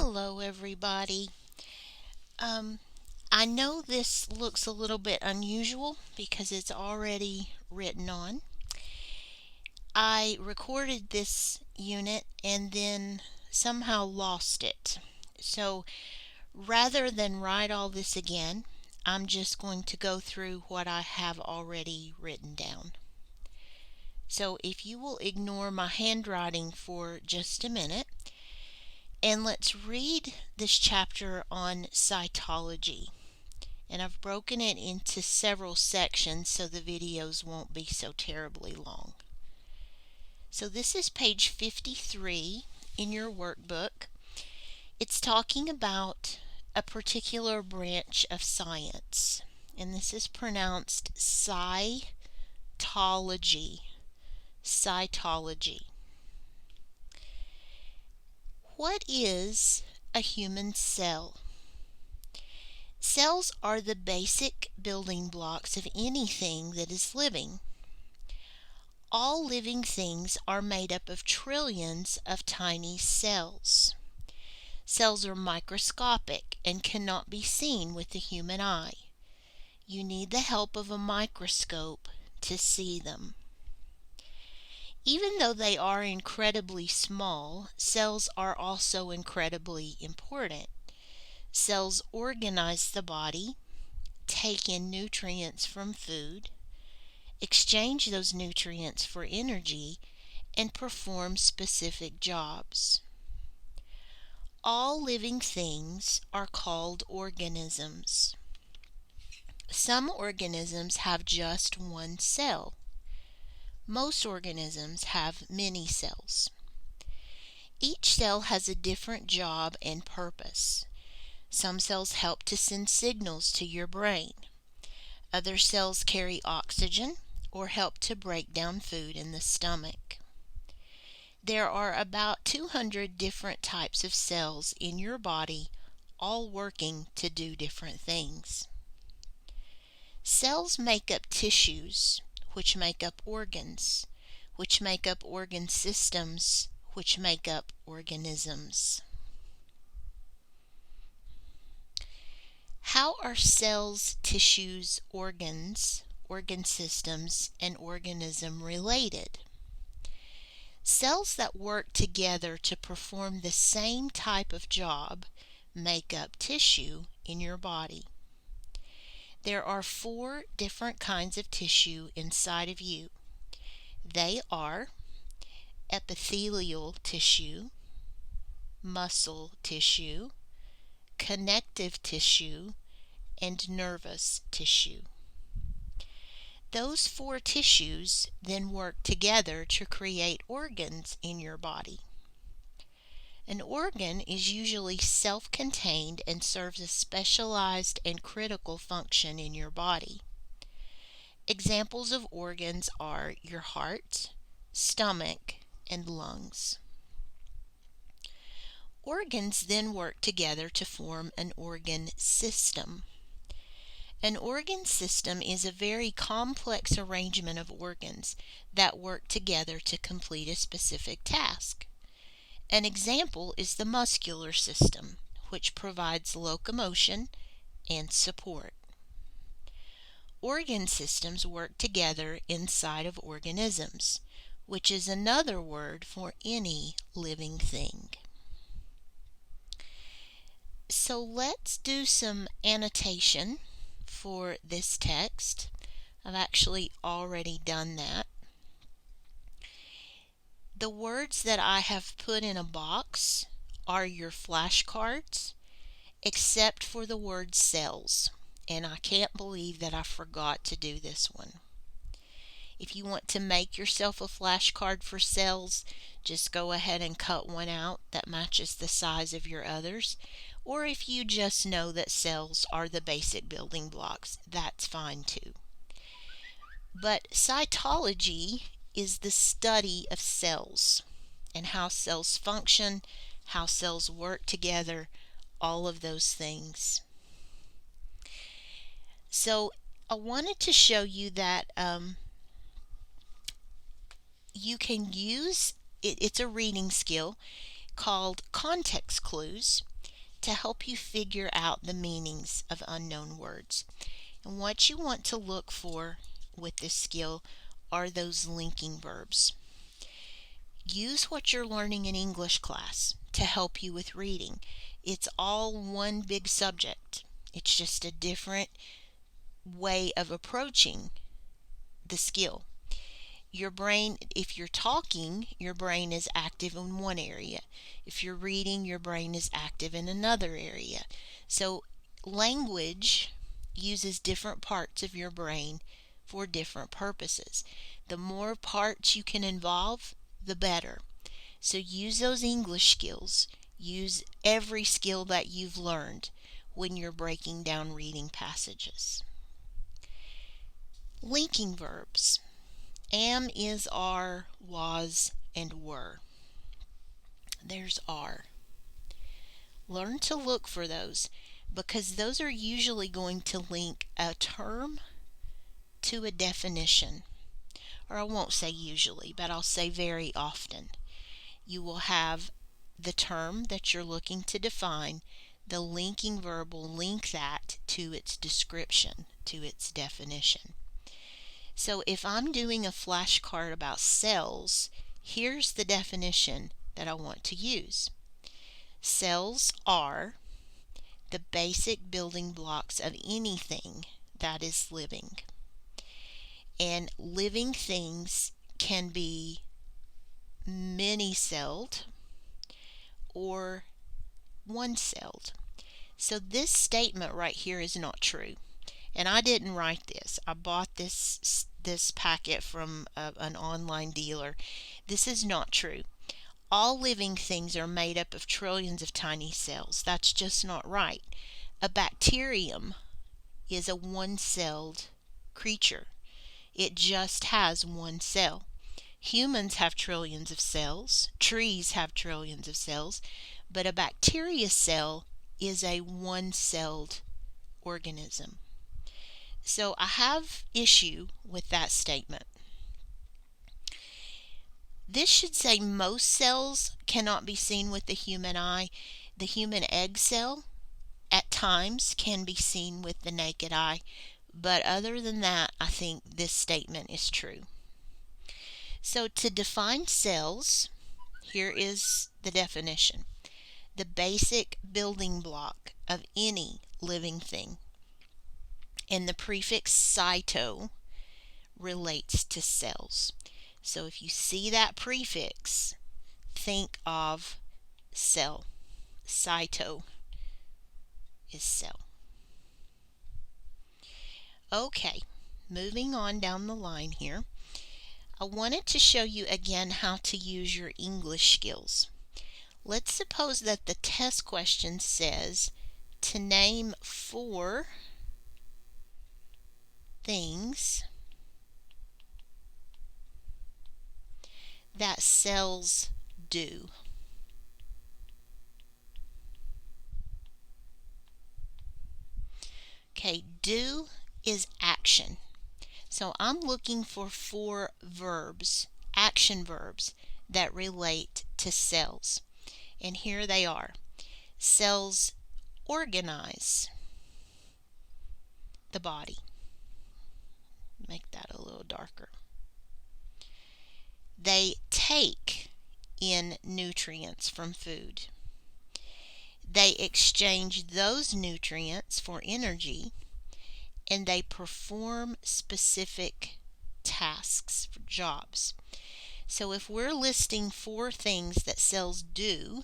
Hello, everybody. Um, I know this looks a little bit unusual because it's already written on. I recorded this unit and then somehow lost it. So rather than write all this again, I'm just going to go through what I have already written down. So if you will ignore my handwriting for just a minute, and let's read this chapter on cytology. And I've broken it into several sections so the videos won't be so terribly long. So this is page 53 in your workbook. It's talking about a particular branch of science, and this is pronounced cytology. Cytology. What is a human cell? Cells are the basic building blocks of anything that is living. All living things are made up of trillions of tiny cells. Cells are microscopic and cannot be seen with the human eye. You need the help of a microscope to see them. Even though they are incredibly small, cells are also incredibly important. Cells organize the body, take in nutrients from food, exchange those nutrients for energy, and perform specific jobs. All living things are called organisms. Some organisms have just one cell. Most organisms have many cells. Each cell has a different job and purpose. Some cells help to send signals to your brain. Other cells carry oxygen or help to break down food in the stomach. There are about 200 different types of cells in your body, all working to do different things. Cells make up tissues, which make up organs, which make up organ systems, which make up organisms. How are cells, tissues, organs, organ systems, and organism related? Cells that work together to perform the same type of job make up tissue in your body. There are 4 different kinds of tissue inside of you. They are epithelial tissue, muscle tissue, connective tissue, and nervous tissue. Those 4 tissues then work together to create organs in your body. An organ is usually self-contained and serves a specialized and critical function in your body. Examples of organs are your heart, stomach, and lungs. Organs then work together to form an organ system. An organ system is a very complex arrangement of organs that work together to complete a specific task. An example is the muscular system, which provides locomotion and support. Organ systems work together inside of organisms, which is another word for any living thing. So let's do some annotation for this text. I've actually already done that. The words that I have put in a box are your flashcards, except for the word cells. And I can't believe that I forgot to do this one. If you want to make yourself a flashcard for cells, just go ahead and cut one out that matches the size of your others. Or if you just know that cells are the basic building blocks, that's fine too. But cytology is the study of cells and how cells function, how cells work together, all of those things. So I wanted to show you that you can use, it's a reading skill called context clues to help you figure out the meanings of unknown words. And what you want to look for with this skill are those linking verbs. Use what you're learning in English class to help you with reading. It's all one big subject. It's just a different way of approaching the skill. Your brain, if you're talking, your brain is active in one area. If you're reading, your brain is active in another area. So language uses different parts of your brain for different purposes. The more parts you can involve, the better. So use those English skills. Use every skill that you've learned when you're breaking down reading passages. Linking verbs. Am, is, are, was, and were. There's are. Learn to look for those because those are usually going to link a term to a definition. Or I won't say usually, but I'll say very often. You will have the term that you're looking to define. The linking verb will link that to its description, to its definition. So if I'm doing a flashcard about cells, here's the definition that I want to use. Cells are the basic building blocks of anything that is living. And living things can be many-celled or one-celled. So this statement right here is not true. And I didn't write this. I bought this packet from an online dealer. This is not true. All living things are made up of trillions of tiny cells. That's just not right. A bacterium is a one-celled creature. It just has one cell. Humans have trillions of cells. Trees have trillions of cells. But a bacteria cell is a one-celled organism. So I have issue with that statement. This should say most cells cannot be seen with the human eye. The human egg cell at times can be seen with the naked eye, but other than that, I think this statement is true. So to define cells, here is the definition. The basic building block of any living thing. And the prefix cyto relates to cells. So if you see that prefix, think of cell. Cyto is cell. Okay, moving on down the line here. I wanted to show you again how to use your English skills. Let's suppose that the test question says to name 4 things that cells do. Okay, do is action. So I'm looking for 4 verbs, action verbs, that relate to cells. And here they are. Cells organize the body. Make that a little darker. They take in nutrients from food. They exchange those nutrients for energy, and they perform specific tasks, for jobs. So if we're listing 4 things that cells do,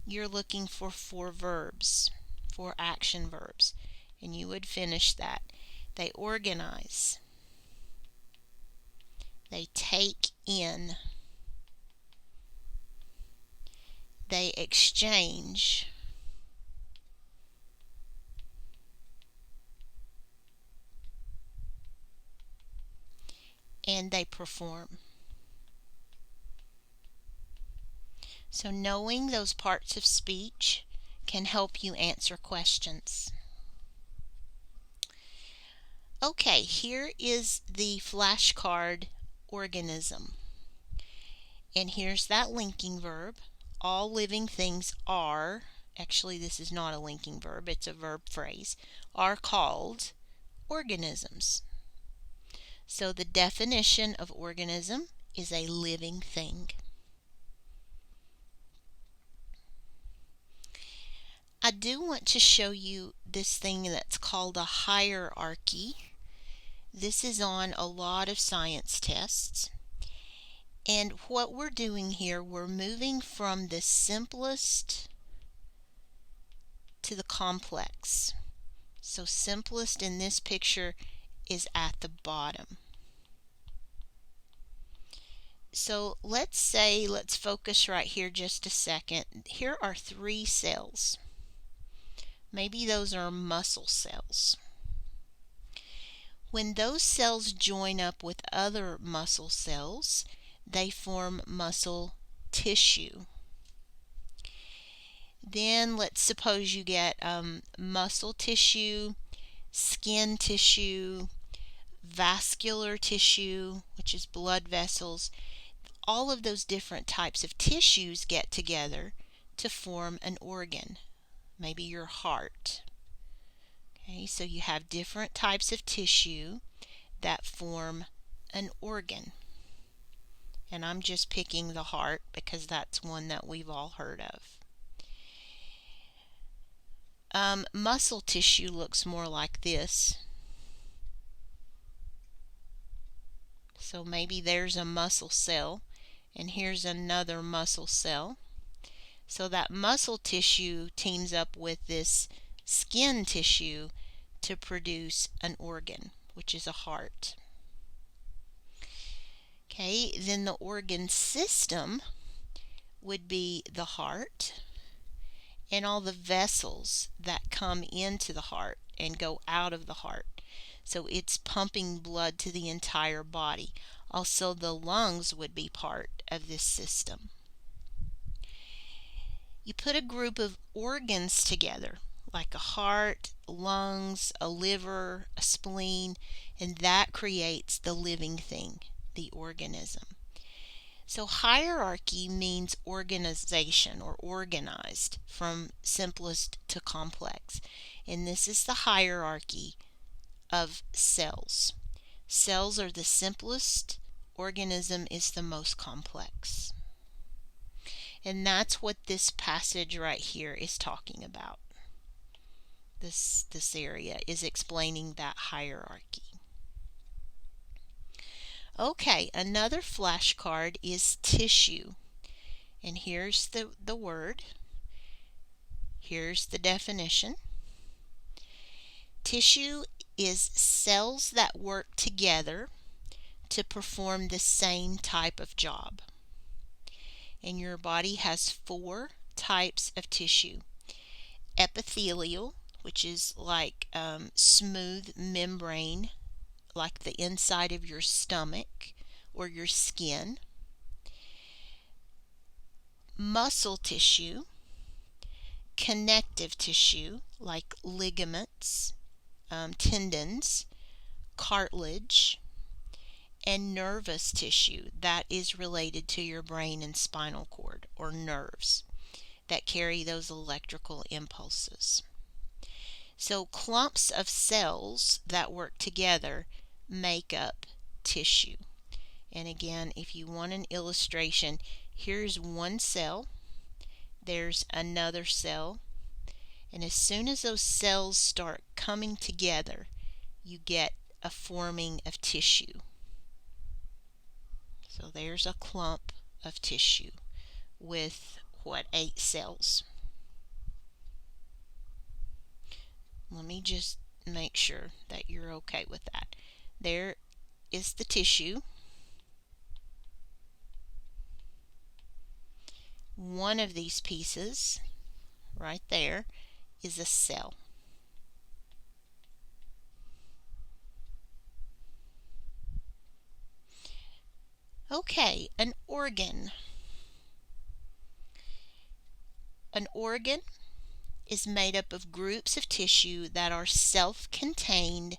you're looking for 4 verbs, 4 action verbs, and you would finish that. They organize. They take in. They exchange. And they perform. So knowing those parts of speech can help you answer questions. Okay, here is the flashcard organism. And here's that linking verb. All living things are, actually this is not a linking verb, it's a verb phrase, are called organisms. So the definition of organism is a living thing. I do want to show you this thing that's called a hierarchy. This is on a lot of science tests. And what we're doing here, we're moving from the simplest to the complex. So simplest in this picture is at the bottom. So let's focus right here just a second. Here are 3 cells. Maybe those are muscle cells. When those cells join up with other muscle cells, they form muscle tissue. Then let's suppose you get muscle tissue, skin tissue, vascular tissue, which is blood vessels. All of those different types of tissues get together to form an organ, maybe your heart. Okay, so you have different types of tissue that form an organ. And I'm just picking the heart because that's one that we've all heard of. Muscle tissue looks more like this. So maybe there's a muscle cell, and here's another muscle cell. So that muscle tissue teams up with this skin tissue to produce an organ, which is a heart. Okay, then the organ system would be the heart and all the vessels that come into the heart and go out of the heart. So it's pumping blood to the entire body. Also, the lungs would be part of this system. You put a group of organs together, like a heart, lungs, a liver, a spleen, and that creates the living thing, the organism. So hierarchy means organization or organized from simplest to complex. And this is the hierarchy of cells. Cells are the simplest, organism is the most complex. And that's what this passage right here is talking about. This area is explaining that hierarchy. Okay, another flashcard is tissue. And here's the word. Here's the definition. Tissue is cells that work together to perform the same type of job. And your body has 4 types of tissue. Epithelial, which is like smooth membrane, like the inside of your stomach or your skin. Muscle tissue, connective tissue, like ligaments, tendons, cartilage, and nervous tissue that is related to your brain and spinal cord, or nerves that carry those electrical impulses. So clumps of cells that work together make up tissue. And again, if you want an illustration, here's one cell, there's another cell, and as soon as those cells start coming together, you get a forming of tissue. So there's a clump of tissue with 8 cells. Let me just make sure that you're okay with that. There is the tissue. One of these pieces right there is a cell. Okay, an organ. An organ is made up of groups of tissue that are self-contained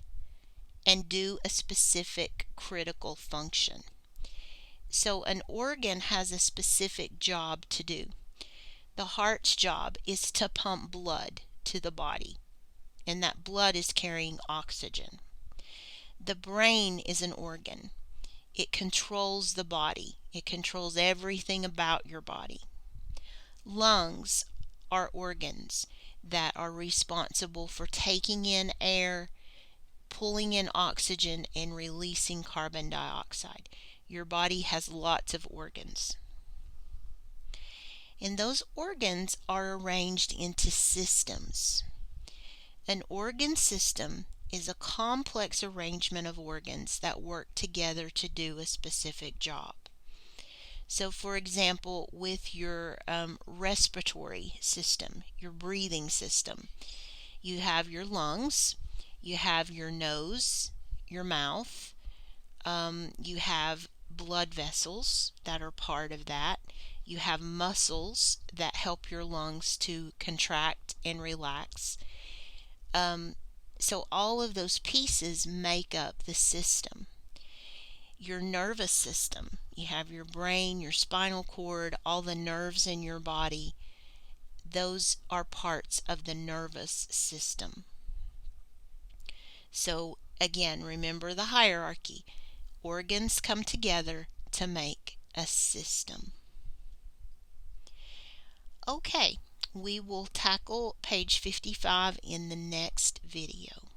and do a specific critical function. So an organ has a specific job to do. The heart's job is to pump blood to the body, and that blood is carrying oxygen. The brain is an organ. It controls the body. It controls everything about your body. Lungs are organs that are responsible for taking in air, pulling in oxygen, and releasing carbon dioxide. Your body has lots of organs. And those organs are arranged into systems. An organ system is a complex arrangement of organs that work together to do a specific job. So for example, with your respiratory system, your breathing system, you have your lungs, you have your nose, your mouth, you have blood vessels that are part of that. You have muscles that help your lungs to contract and relax. So all of those pieces make up the system. Your nervous system, you have your brain, your spinal cord, all the nerves in your body. Those are parts of the nervous system. So again, remember the hierarchy. Organs come together to make a system. Okay, we will tackle page 55 in the next video.